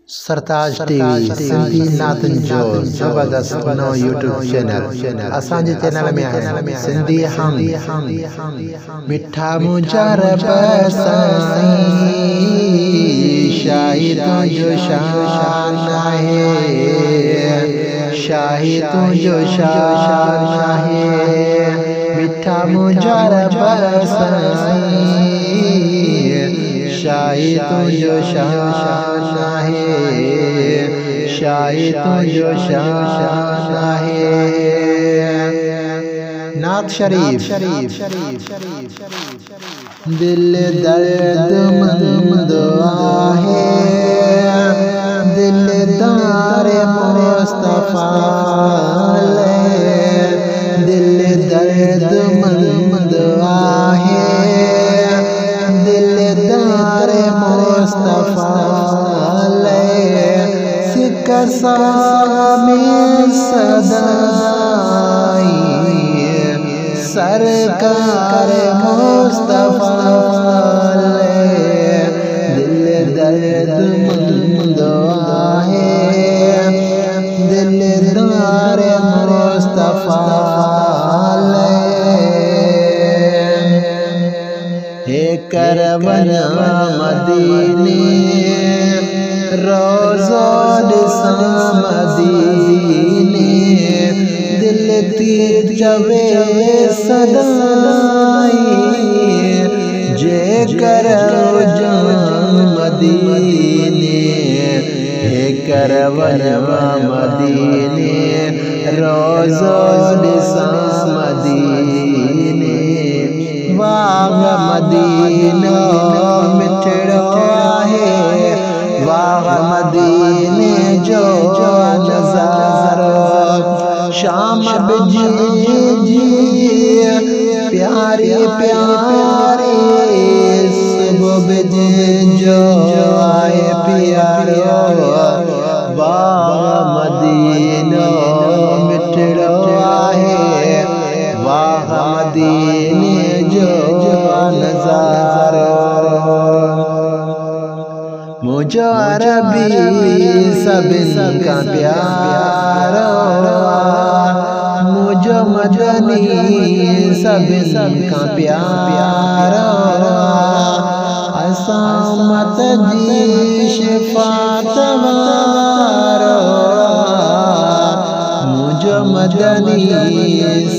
सरताज TV Sindhi नातन जो जबरदस्त नओं यूट्यूब चैनल असांजे चैनल में आहे सिंधी हम मिठा मुजरब साईं शाही तुंहिंजो शान आहे शाही तुंहिंजो शान आहे मिठा मुजरब साईं शाही तुंहिंजो शान आहे शाही तुंहिंजो शान आहे नात शरीफ दिल दर्दमंद आहे दिलदार मुस्तफा दिल दर्दमंद आहे दिलदार मुस्तफा सिकसा में सदाई सरकार मुस्तफा दिल दर्दमंद आहे दिलदार मुस्तफा करवना मदीने रोज़ो दिसा मदीने दिल ती जवे सदाई जे करो जान मदीने हे करवना मदीने रोज़ो दिसा मदीने वाह मदीनो मिठड़ो आहे वाह मदीने जो नज़ारो शाम बिजी प्यारी प्यारी सुबह बिजी जो आए प्यारो वाह मदीनो मिठड़ो आहे वाह मदीने मुझो अरबी सबिन का प्यारो मुझो मदनी सबिन का प्यारो असामत जी शिफात वारो मुझो मदनी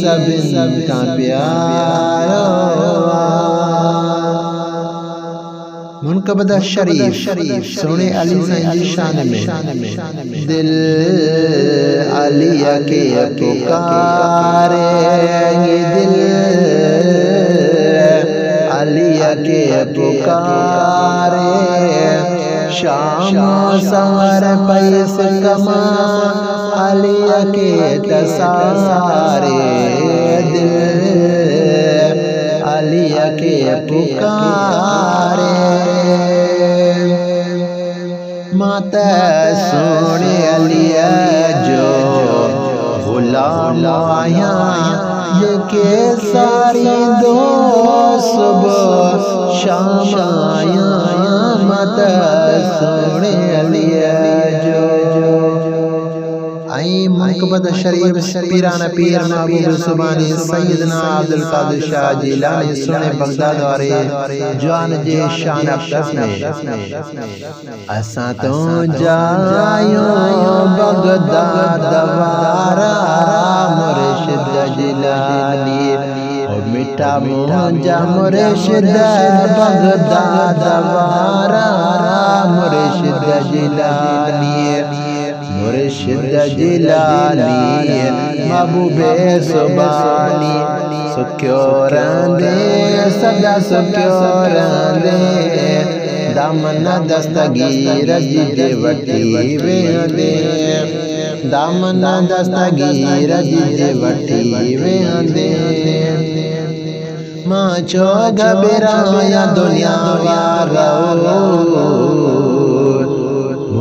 सबिन का प्यारो मुनकबदा शरीफ सोने अली साईं जी शान में दिल अलिया के पुकारे ये दिल अलिया के पुकारे शाम सवर पैस कमा अलिया के तसारे दिल अलिया के पुकारे माता सोने अलिया जो गुलाम आया ये के सारी दो सुबह शाम आया माता सोने अलिया जो आई मुनकबद शरीफ पीराना पीर महबूब सुबानी सैयदना अब्दुल कादिर शाह जिलानी सुने बगदाद वारे जान जे शान अफ्ताब में असां तो जायो बगदाद वारा मुर्शिद जिलानी ओ मिठा मुंजा मुर्शिद बगदाद वारा मुर्शिद जिलानी मुर्शिद जिलानी महबूबे सुबानी सुख्यो रंदे सदा सुख्यो रंदे दामन दस्तगीर जिजे वटी वेंदे दामन दस्तगीर जिजे वटी वेंदे मां चो घबराया दुनिया वारो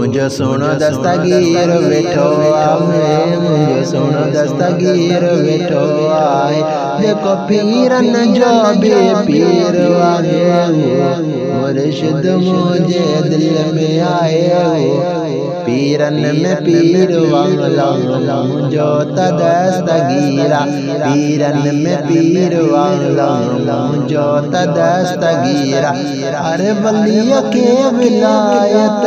मुझो सोनो दस्तगीर वेठो आए मुझो सोनो दस्तगीर वेठो आए देखो पीरन जो बे पीर आए मुर्शिद मुझे दिल में आए पीरन में पीर वाला मुझो तदस्तगीरा पीरन में पीर वाला मुझो तदस्तगीरा अरे वलिया के विलायत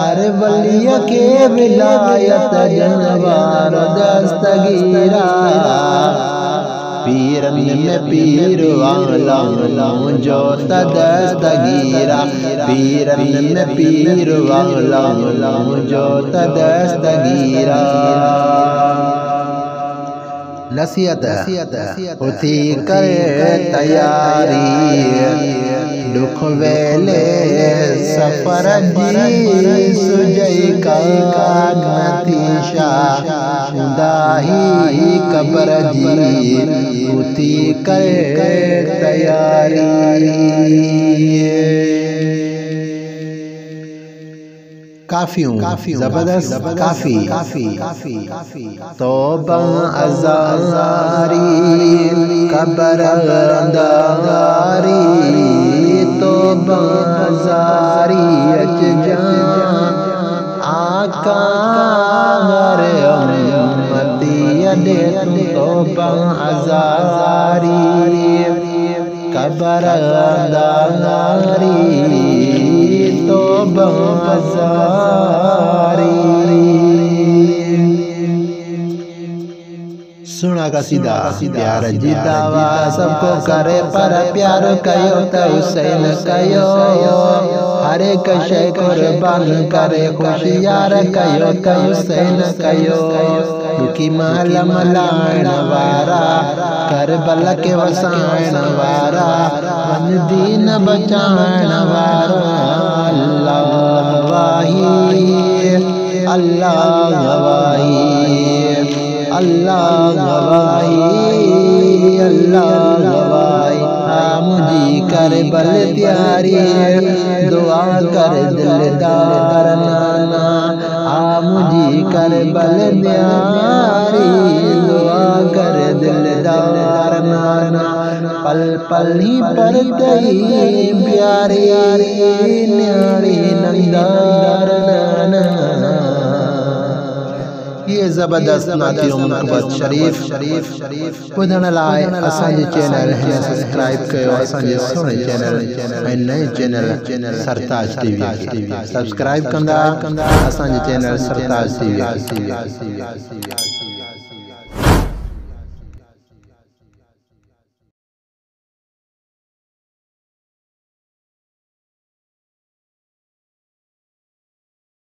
अरे वलिया के विलायत जनवार दस्तगीरा पीरन में पीर वाला मुझो तदस्तगीरा पीरन में पीर वाला मुझो तदस्तगीरा नसीहत होती कर तैयारी दुख वेले सफर जी सुजय का नतीशा दाही कबर जी होती कर तैयारी काफी जबरदस्त काफी तौबा अज़ारी कबर अंदारी तौबा अज़ारी अच जा आका हरे उम्मती अदे तौबा अज़ारी कबर अंदारी तौबा अज़ारी सुना का सीधा प्यार जितावा सबको करे पर प्यार कयो तो हुसैन कयो हर एक शय कुर्बान करे खुशियार कयो तो हुसैन कयो दुखी माल मलायण वारा करबला के वसायण वारा मन दीन बचायण वारा अल्लाह गवाही अल्लाह गवाही अल्लाह गवाही अल्लाह गवाही मुझी कर बल त्यारी दुआ कर दिलदार नाना मुझी कर बल त्यारी दुआ कर दिलदार नाना पल पल ही पर गई प्यारी न्यारी नंदार नाना ये जबरदस्त नातियों मुकबत शरीफ ॿुधण लाइ असांजे चैनल खे सब्सक्राइब कयो असांजे सुहिणे चैनल ऐं नए चैनल सरताज टीवी सब्सक्राइब कंदा असांजे चैनल सरताज टीवी